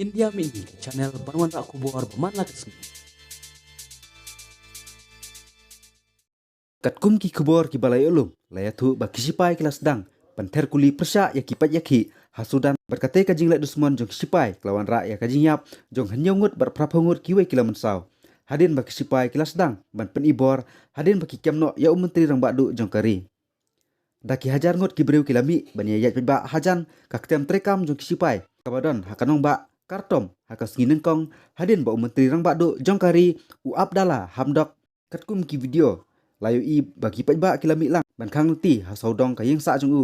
India Mini channel Panuan Rak Kubor Bermanla Kesini. Katkum ki kubor ki balai ulum layatu bakisipai kelas dang panter kuli persya ya kipat yaki hasudan berkate kajing lek dusmon jong kisipai kelawan rak ya kajing yap jong hanyongut berpraphongut kiwe kila mensau hadin bakisipai kelas dang ban penibor hadin baki kiamno ya menteri rang bakdu jong kari daki hajar ngut ki breu kilami ban ya yat ba hajan kaktem trekam jong kisipai kabadon hakanong ba kartom hakas nginengkong hadin ba menteri rang bakdu jong kari u abdallah hamdok katkum ki video layu i bagi pa kilami lang ban khang ti ha saudong ka yeng sa jong u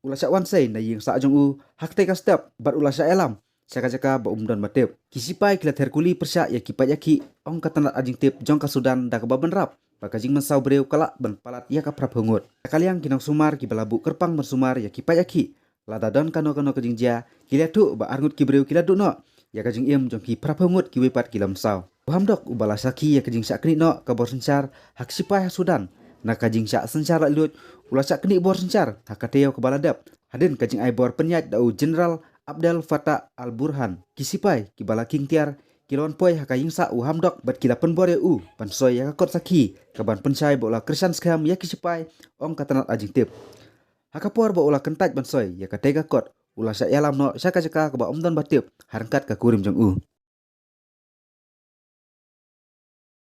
ula sha wan sei na yeng sa jong u hakte ka step bar ula sha elam saka jaka ba umdon matep kisipai kila terkuli persya ya kipat yaki ong katanat ajing tip jong ka sudan da ka baben rap baka jing mensau breu kala ban palat ya ka praphangut kaliang kinong sumar ki balabu kerpang bersumar ya kipat yaki lada don kano kano ka jingja kila tu ba arngut ki breu kila du no ya ka jing im jong ki praphangut ki wepat kila msau Hamdok ubala saki ya kajing syak kini no kabor sencar hak sipai Sudan na kajing syak sencar lut ula syak kini bor sencar hakateo ke baladap hadin kajing ai bor penyat dau General Abdel Fattah Al-Burhan kisipai ki bala king tiar kilon poi hakaying sa u hamdok bat kila penbor ya u pansoy ya kakot saki kaban pensai bola krisan skam ya kisipai ong katanat ajing tip hakapor bo ula kentaj bansoy ya katega kot ula syak yalam no syaka jaka ka ba omdan batip harangkat ka kurim jong u